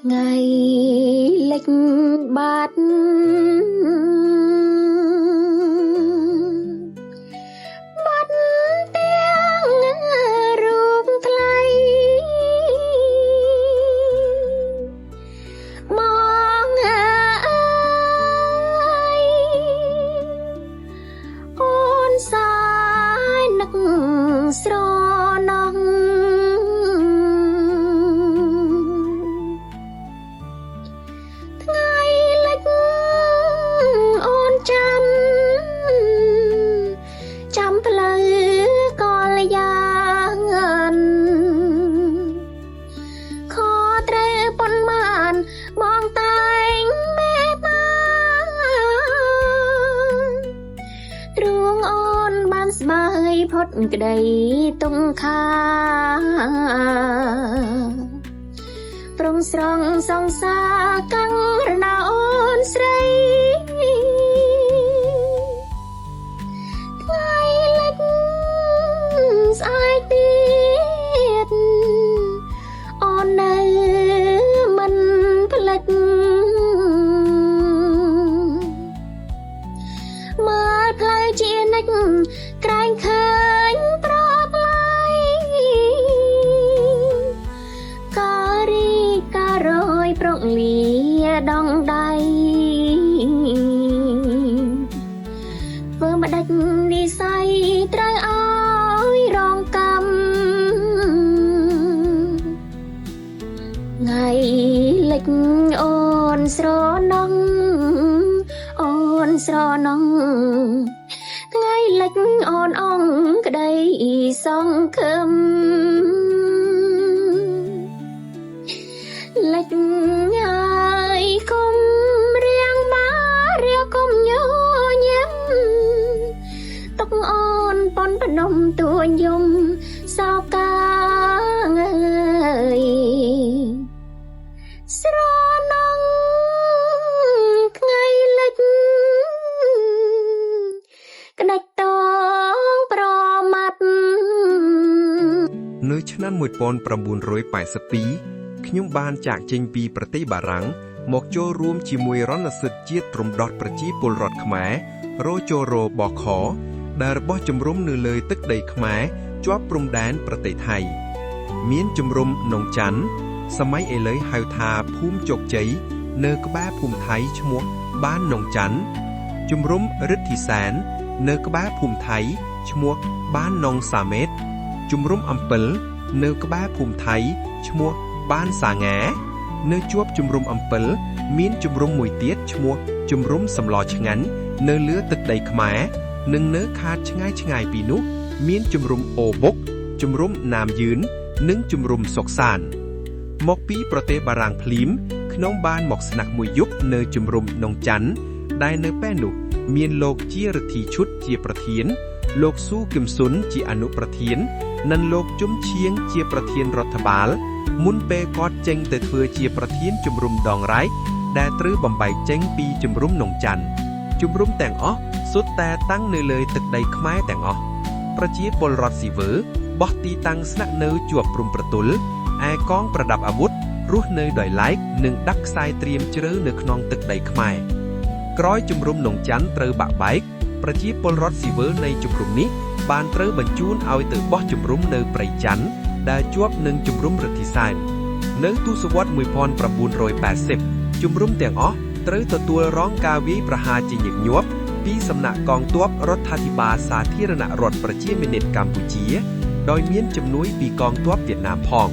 ngày lịch bát bát tiếng rụng thay mong ai ôn sai nức sro nongพดกระไดตรงคาตรงสรองสองสากังระนาอ่อนใสไกลเล็กสายเตียดอ่อนเนื้อมันผลิตเมื่อเพลย์เจียนักกลายเคยปลอดไหลการีการอยปรกเลียดองใดเพื่อมาดัดนิสัยตรายอ้อยรองกำไงเล็กอ่อนสรนองอ่อนสรนองไงเล็กอ่อนอ่องก็ได้สองคำเล็กใหญ่คมเรียงมาเรียกคมโยเยี่ยมตกอ่อนปนพนมตัวยมสาวกาเงยสรนองไงเล็กกระดักตองปรมัดในឆ្នាំ1982ខ្ញុំបានចាកចេញពីប្រទេសបារាំងមកចូលរួមជាមួយរណសិរ្សជាតិរំដោះប្រជាពលរដ្ឋខ្មែររជរបខដែលរបស់ជំរំនៅលើទឹកដីខ្មែរជាប់ព្រំដែនប្រទេសថៃមានជំរំនងច័ន្ទសម័យឥឡូវហៅថាភូមិជោគជ័យនៅក្បែរភូមិថៃឈ្មោះបាននងច័ន្ទជំរំរិទ្ធិសែននៅក្បែរភូមិថៃឈ្មោះបាននងសាមេតជំរំអំពិលនៅក្បែរភូមិថៃឈ្មោះបានសាងានៅជាប់ជំរំអំពិលមានជំរំមួយទៀតឈ្មោះជំរំសម្លឆ្ងាញ់នៅលើទឹកដីខ្មែរនិងនៅខាតឆ្ងាយពីនោះមានជំរំអូបុកជំរំណាមយឿននិងជំរំសុកសានមកពីប្រទេសបារាំងភ្លាមក្នុងបានមកស្នាក់មួយយប់នៅជំរំនងច័ន្ទដែលនៅពេលនោះមានលោកជារដ្ឋីឈុតជាប្រធានលោកស៊ូគឹមស៊ុនជាអនុប្រធាននិងលោកជុំឈៀងជាប្រធានរដ្ឋបាលមុនពេលគាត់ចេញទៅធ្វើជាប្រធានជំរំដងរ៉ែកដែលត្រូវបំបែកចេញពីជំរំនងច័ន្ទជំរំទាំងអស់សុទ្ធតែតាំងនៅលើទឹកដីខ្មែរទាំងអស់ប្រជាពលរដ្ឋស៊ីវើបោះទីតាំងស្នាក់នៅជាប់ព្រំប្រទល់ឯកងប្រដាប់អាវុធរស់នៅដោយឡែកនិងដាក់ខ្សែត្រៀមជ្រៅនៅក្នុងទឹកដីខ្មែរក្រោយជំរំនងច័ន្ទត្រូវបាក់បែកប្រជាពលរដ្ឋស៊ីវិលនៃជំរំនេះបានត្រូវបញ្ជូនឲ្យទៅបោះជំរំនៅព្រៃច័ន្ទដែលជាប់នឹងជំរំរិទ្ធិសែននៅទសវត្សរ៍1980ជំរំទាំងអស់ត្រូវទទួលរងការវាយប្រហារជាញឹកញាប់ពីសំណាក់កងទ័ពរដ្ឋាភិបាលសាធារណរដ្ឋប្រជាមានិតកម្ពុជាដោយមានជំនួយពីកងទ័ពវៀតណាមផង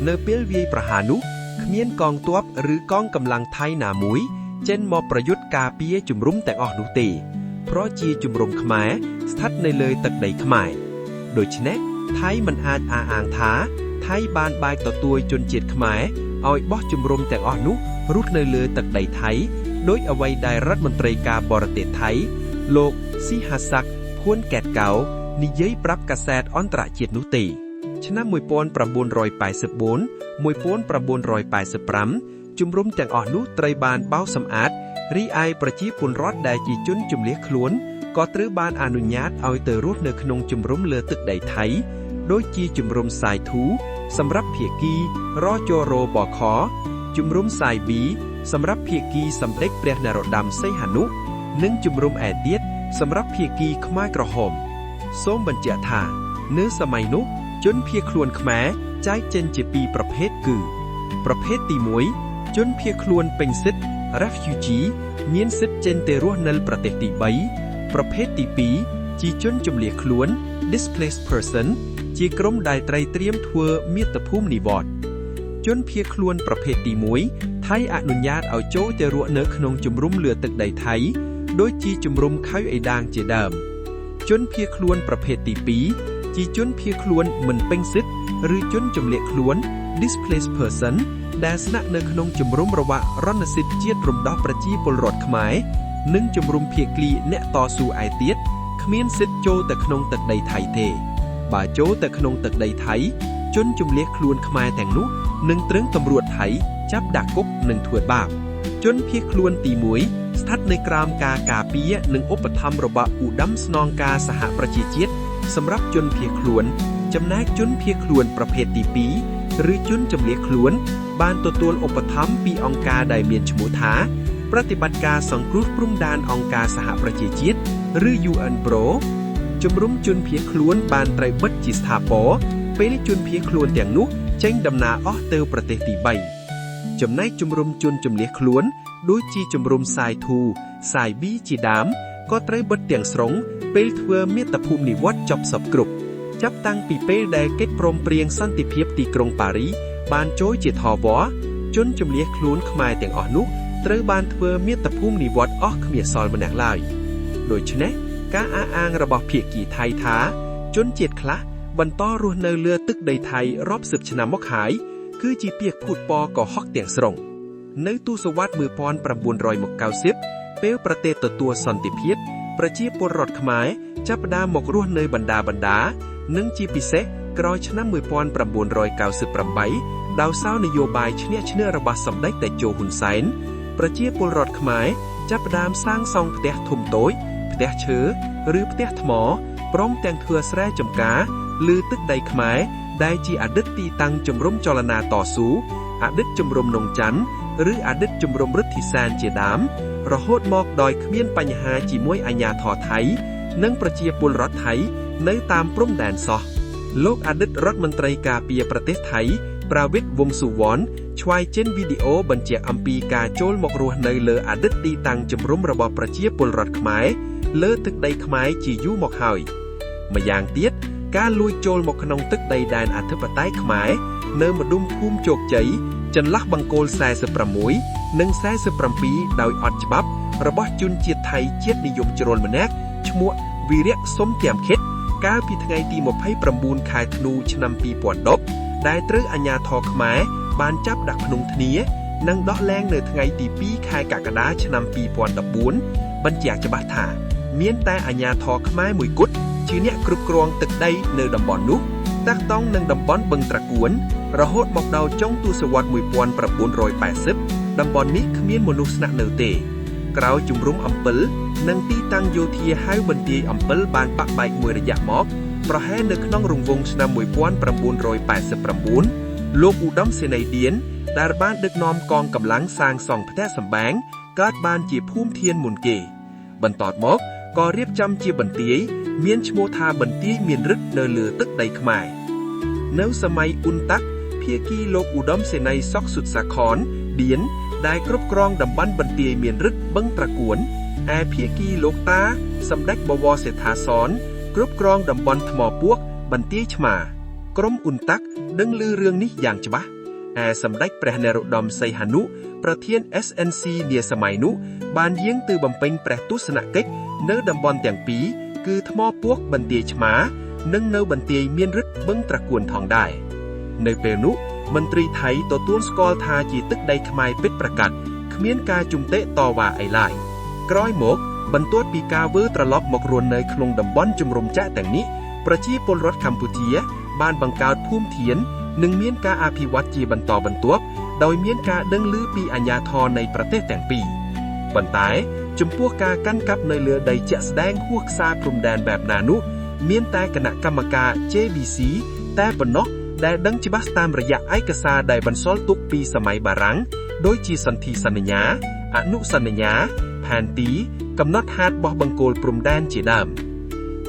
នៅពេលវាយប្រហារនោះគ្មានកងទ័ពឬកងកម្លាំងថៃណាមួយចេញមកប្រយុទ្ធការពារជំរំទាំងអស់នោះទេเพราะជាជំរំខ្មែរស្ថិតនៅលើទឹកដីខ្មែរដូច្នេះថៃមិនអាចអះអាងថាថៃបានបែកទទួលជនជាតិខ្មែរឲ្យបោះជំរំទាំងអស់នោះរស់នៅលើទឹកដីថៃដោយអ្វីដែលរដ្ឋមន្ត្រីការបរទេសថៃលោកស៊ីហាសាក់ភួនកែតកៅនិយាយប្រាប់កាសែតអន្តរជាតិនោះទេឆ្នាំ1984 1985ជំរំទាំងអស់នោះត្រូវបានបោសសម្អាតរីឯប្រជាពលរដ្ឋដែលជាជនជម្លៀសខ្លួនក៏ត្រូវបានអនុញ្ញាតឲ្យទៅរស់នៅក្នុងជំរំលើទឹកដីថៃដូចជាជំរំសាយធូសម្រាប់ភាគីរជរបខ ជំរុំសាយ B សម្រាប់ភាគីសម្ដេចព្រះនរោត្តមសីហនុ និងជំរុំ A ទៀតសម្រាប់ភាគីខ្មែរក្រហមសូមបញ្ជាក់ថានៅសម័យនោះជនភៀសខ្លួនខ្មែរចែកចេញជាពីរប្រភេទគឺប្រភេទទី1ជនភៀសខ្លួនពេញសិទ្ធិ refugee មានសិទ្ធិចេញទៅរស់នៅប្រទេសទី3ប្រភេទទី2ជាជនជម្លៀសខ្លួន displaced person ជាក្រុមដែលត្រីត្រៀមធ្វើមាតុភូមិនិវត្តន៍ជនភៀសខ្លួនប្រភេទទី1ថៃអនុញ្ញាតឲ្យចូលទៅរស់នៅក្នុងជំរំលើទឹកដីថៃដូចជាជំរំខៅអេដាងជាដើមជនភៀសខ្លួនប្រភេទទី2ជាជនភៀសខ្លួនមិនពេញសិទ្ធិឬជនជម្លៀសខ្លួន displaced person ដែលស្នាក់នៅក្នុងជំរំរបស់រណសិទ្ធិជាតិរំដោះប្រជាពលរដ្ឋខ្មែរនិងជំរំភាគីអ្នកតស៊ូឯទៀតគ្មានសិទ្ធិចូលទៅក្នុងទឹកដីថៃទេបើចូលទៅក្នុងទឹកដីថៃជនជម្លៀសខ្លួនខ្មែរទាំងនោះនឹងត្រូវតำរวจថៃចាប់ដាក់គុកនិងធ្វើបាបជនភៀសខ្លួនទី1ស្ថិតនៅក្រោមការការពារនិងឧបត្ថម្ភរបស់ឧត្តមស្នងការសហប្រជាជាតិសម្រាប់ជនភៀសខ្លួនចំណែកជនភៀសខ្លួនប្រភេទទី2ឬជនជម្លៀសខ្លួនបានទទួលឧបត្ថម្ភពីអង្គការដែលមានឈ្មោះថាប្រតិបត្តិការសង្គ្រោះព្រំដែនអង្គការសហប្រជាជាតិឬ UNPRO ជំរុំជនភៀសខ្លួនបានត្រូវបិទជាស្ថាពរពេលជនភៀសខ្លួនទាំងនោះចេញដំណើរអស់ទៅប្រទេសទី3ចំណែកជំរុំជនជម្លៀសខ្លួនដូចជាជំរុំសាយធូសាយ B ជាដើមក៏ត្រូវបិទទាំងស្រុងពេលធ្វើមាតុភូមិនិវត្តន៍ចប់សពគ្រប់ចាប់តាំងពីពេលដែលកិច្ចព្រមព្រៀងសន្តិភាពទីក្រុងប៉ារីបានចូលជាថវរជនជម្លៀសខ្លួនខ្មែរទាំងអស់នោះត្រូវបានធ្វើមាតុភូមិនិវត្តន៍អស់គ្មានសល់ម្នាក់ឡើយដូច្នេះការអះអាងរបស់ភាគីថៃថាជនជាតិខ្លះបន្តរស់នៅលើទឹកដីថៃរាប់សិបឆ្នាំមកហើយគឺជាពាក្យភូតពកុហកទាំងស្រុងនៅទសវត្សរ៍1990ពេលប្រទេសទទួលសន្តិភាពប្រជាពលរដ្ឋខ្មែរចាប់ផ្ដើមមករស់នៅបណ្ដានិងជាពិសេសក្រោយឆ្នាំ1998ដោយសារនយោបាយឈ្នះឈ្នះរបស់សម្ដេចតេជោហ៊ុនសែនប្រជាពលរដ្ឋខ្មែរចាប់ផ្ដើមសាងសង់ផ្ទះធំតូចផ្ទះឈើឬផ្ទះថ្មព្រមទាំងធ្វើស្រែចម្ការលើទឹកដីខ្មែរដែលជាអតីតទីតាំងជំរំចលនាតស៊ូអតីតជំរំនងច័ន្ទឬអតីតជំរំរិទ្ធិសែនជាដើមរហូតមកដោយគ្មានបញ្ហាជាមួយអាជ្ញាធរថៃនិងប្រជាពលរដ្ឋថៃនៅតាមព្រំដែនសោះលោកអតីតរដ្ឋមន្ត្រីការពារប្រទេសថៃប្រាវិតវង្សសុវណ្ណឆ្វាយចេញវីដេអូបញ្ជាក់អំពីការចូលមករស់នៅលើអតីតទីតាំងជំរំរបស់ប្រជាពលរដ្ឋខ្មែរលើទឹកដីខ្មែរជាយូរមកហើយម្យ៉ាងទៀតការលួចចូលមកក្នុងទឹកដីដែនអធិបតេយ្យខ្មែរនៅម្ដុំភូមិជោគជ័យចន្លោះបង្គោល46និង47ដោយអត់ច្បាប់របស់ជនជាតិថៃជាតិនិយមជ្រុលម្នាក់ឈ្មោះវីរៈសុំទៀមខិតកាលពីថ្ងៃទី29ខែធ្នូឆ្នាំ2010ដែលត្រូវអាជ្ញាធរខ្មែរបានចាប់ដាក់ក្នុងគ្នានិងដោះលែងនៅថ្ងៃទី2ខែកក្កដាឆ្នាំ2014បញ្ជាក់ច្បាស់ថាមានតែអាជ្ញាធរខ្មែរមួយគត់ជាអ្នកគ្រប់គ្រងទឹកដីនៅតំបន់នោះតាក់ទងនឹងតំបន់បឹងត្រកួនរហូតមកដល់ចុងទសវត្សរ៍1980តំបន់នេះគ្មានមនុស្សស្នាក់នៅទេក្រោយជំរំអំពិលនិងទីតាំងយោធាហៅបន្ទាយអំពិលបានបាក់បែកមួយរយៈមកប្រហែលនៅក្នុងរង្វង់ឆ្នាំ1989លោកឧត្តមសេនីយ៍ឌៀនដែលបានដឹកនាំកងកម្លាំងសាងសង់ផ្ទះសម្បែងកើតបានជាភូមិធានមុនគេបន្ទាប់មកក៏រៀបចំជាបន្ទាយមានឈ្មោះថាបន្ទាយមានឫទ្ធិនៅលើទឹកដីខ្មែរនៅសម័យអ៊ុនតាក់ភាគីលោកឧត្តមសេនីយ៍សុកសុតសាខនឌៀនដែលគ្រប់គ្រងតំបន់បន្ទាយមានឫទ្ធិបឹងត្រកួនឯភាគីលោកតាសម្ដេចបវរសេដ្ឋាសនគ្រប់គ្រងតំបន់ថ្មពួកបន្ទាយឆ្មាក្រុមអ៊ុនតាក់ដឹងឮរឿងនេះយ៉ាងច្បាស់ឯសម្ដេចព្រះនរោត្តមសីហនុប្រធាន SNC នាសម័យនោះបានយាងទៅបំពេញព្រះទស្សនកិច្ចនៅតំបន់ទាំងពីរគឺថ្មពួកបន្ទាយឆ្មានិងនៅបន្ទាយមានឫទ្ធិបឹងត្រកួនផងដែរនៅពេលនោះមន្ត្រីថៃទទួលស្គាល់ថាជាទឹកដីខ្មែរពិតប្រាកដគ្មានការជំទាស់តវ៉ាអីឡើយក្រោយមកបន្ទាប់ពីការធ្វើត្រឡប់មករស់នៅក្នុងតំបន់ជំរំចក្រទាំងនេះប្រជាពលរដ្ឋកម្ពុជាបានបង្កើតភូមិធាននិងមានការអភិវឌ្ឍជាបន្តបន្ទាប់ដោយមានការដឹងឮពីអាជ្ញាធរនៃប្រទេសទាំងពីរប៉ុន្តែចំពោះការកាន់កាប់នៅលើដីជាក់ស្ដែងហួសខ្សែព្រំដែនបែបណានោះមានតែគណៈកម្មការ JBC តែប៉ុណ្ណោះដែលដឹងច្បាស់តាមរយៈឯកសារដែលបន្សល់ទុកពីសម័យបារាំង ដោយជាសន្ធិសន្យាអនុសន្យាផែនទីកំណត់ហេតុបោះបង្គោលព្រំដែនជាដើម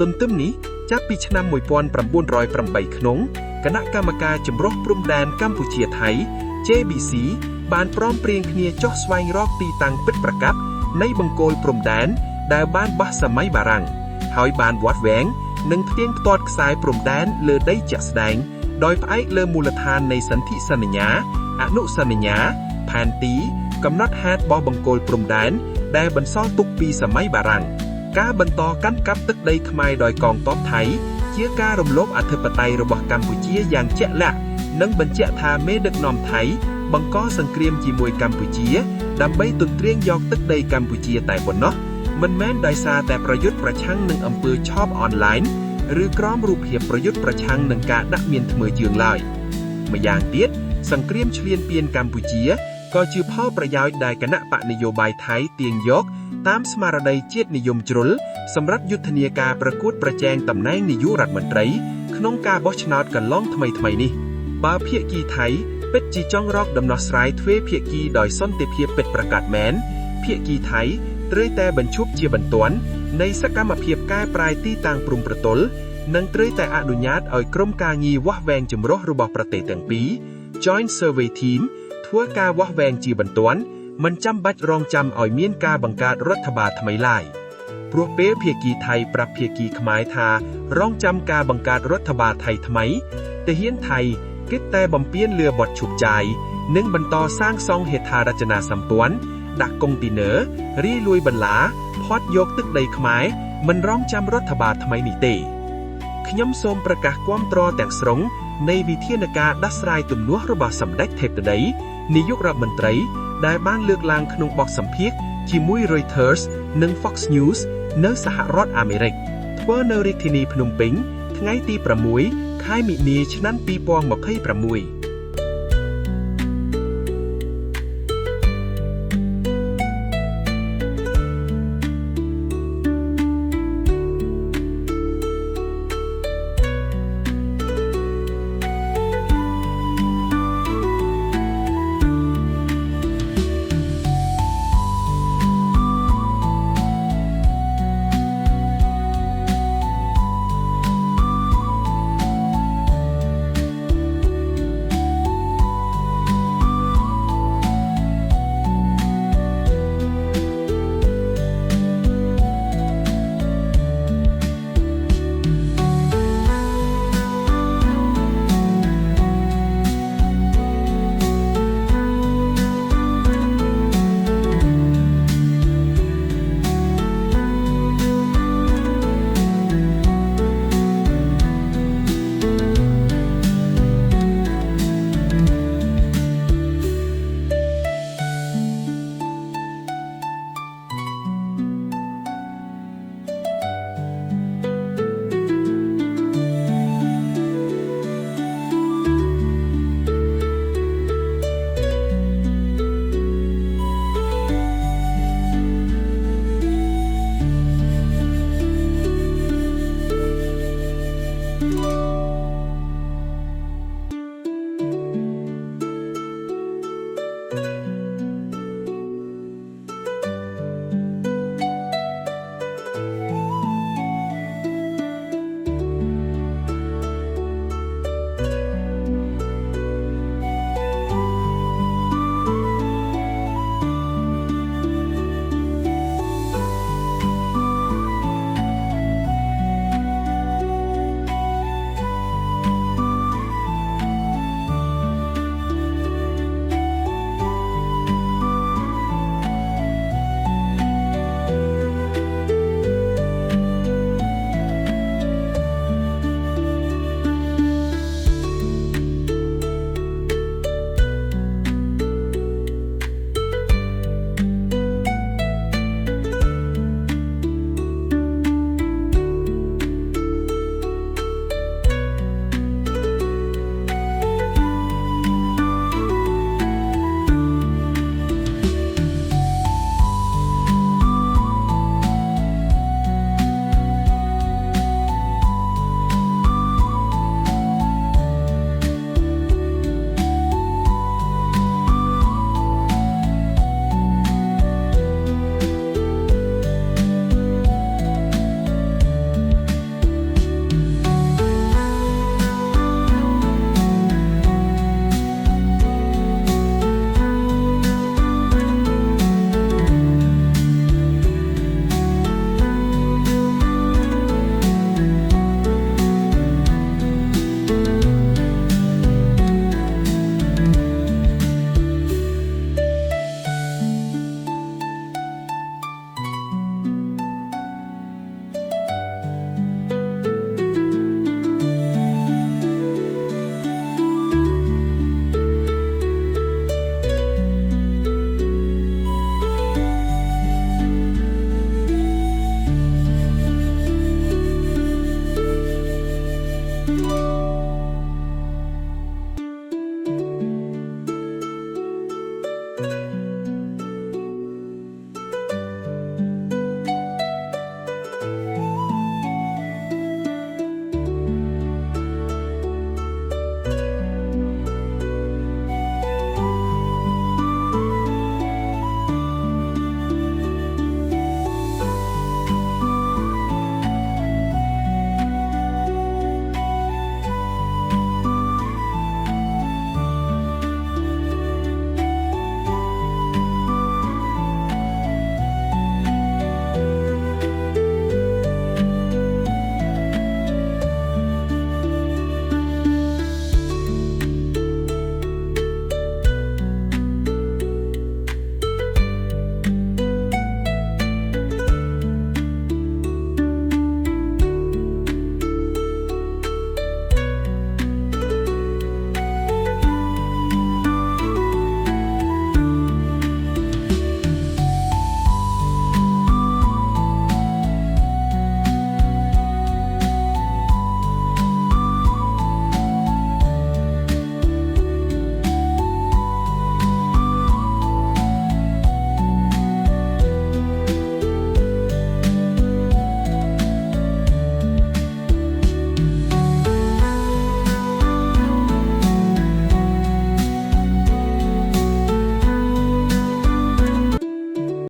ទន្ទឹមនេះចាប់ពីឆ្នាំ1908ក្នុងគណៈកម្មការចម្រុះព្រំដែនកម្ពុជាថៃ JBC បានព្រមព្រៀងគ្នាចុះស្វែងរកទីតាំងពិតប្រាកដនៃបង្គោលព្រំដែនដែលបានបោះសម័យបារាំងហើយបានវាត់វែងនិងផ្ទៀងផ្ទាត់ខ្សែព្រំដែនលើដីជាក់ស្ដែងដោយផ្អែកលើមូលដ្ឋាននៃសន្ធិសន្យាអនុសន្យាផែនទីកំណត់ហេតុបោះបង្គោលព្រំដែនដែលបន្សល់ទុកពីសម័យបារាំងការបន្តកាន់កាប់ទឹកដីខ្មែរដោយកងទ័ពថៃជាការរំលោភអធិបតេយ្យរបស់កម្ពុជាយ៉ាងជាក់លាក់និងបញ្ជាក់ថាមេដឹកនាំថៃបង្កសង្គ្រាមជាមួយកម្ពុជាដើម្បីទន្ទ្រានយកទឹកដីកម្ពុជាតែប៉ុណ្ណោះមិនមែនដោយសារតែប្រយុទ្ធប្រឆាំងនឹងអំពើឆោបអនឡាញឬក្រោមរូបភាពប្រយុទ្ធប្រឆាំងនឹងការដាក់មានធ្មើជើងឡើយម្យ៉ាងទៀតសង្គ្រាមឈ្លានពានកម្ពុជាក៏ជាផលប្រយោជន៍ដែលគណៈបកនយោបាយថៃទាញយកតាមស្មារតីជាតិនិយមជ្រុលសម្រាប់យុទ្ធនាការប្រកួតប្រជែងតំណែងនាយករដ្ឋមន្ត្រីក្នុងការបោះឆ្នោតកន្លងថ្មីៗនេះបើភាគីថៃពិតជាចង់រកដំណោះស្រាយទ្វេភាគីដោយសន្តិភាពពិតប្រាកដមែនភាគីថៃត្រូវតែបញ្ឈប់ជាបន្ទាន់នៃសកម្មភាពកែប្រែទីតាំងព្រំប្រទល់និងត្រូវតែអនុញ្ញាតឲ្យក្រុមការងារវាស់វែងចម្រុះរបស់ប្រទេសទាំងពីរ Joint Survey Team ធ្វើការវាស់វែងជាបន្ទាន់មិនចាំបាច់រងចាំឲ្យមានការបង្កើតរដ្ឋបាលថ្មីឡើយព្រោះពេលភាគីថៃប្រាប់ភាគីខ្មែរថារងចាំការបង្កើតរដ្ឋបាលថៃថ្មីទាហានថៃគិតតែបំពេញលឿបត់ឈប់ចាយនិងបន្តសាងសង់ហេដ្ឋារចនាសម្ព័ន្ធដាក់កុងទីន័ររីលួយបន្លាផាត់យកទឹកដីខ្មែរមិនរងចាំរដ្ឋបាលថ្មីនេះទេខ្ញុំសូមប្រកាសគាំទ្រទាំងស្រុងនៃវិធានការដោះស្រាយទំនាស់របស់សម្ដេចថេបតីនាយករដ្ឋមន្ត្រីដែលបានលើកឡើងក្នុងបទសម្ភាសន៍ជាមួយ Reuters និង Fox News នៅសហរដ្ឋអាមេរិកធ្វើនៅរាជធានីភ្នំពេញថ្ងៃទី6 ខែមីនាឆ្នាំ2026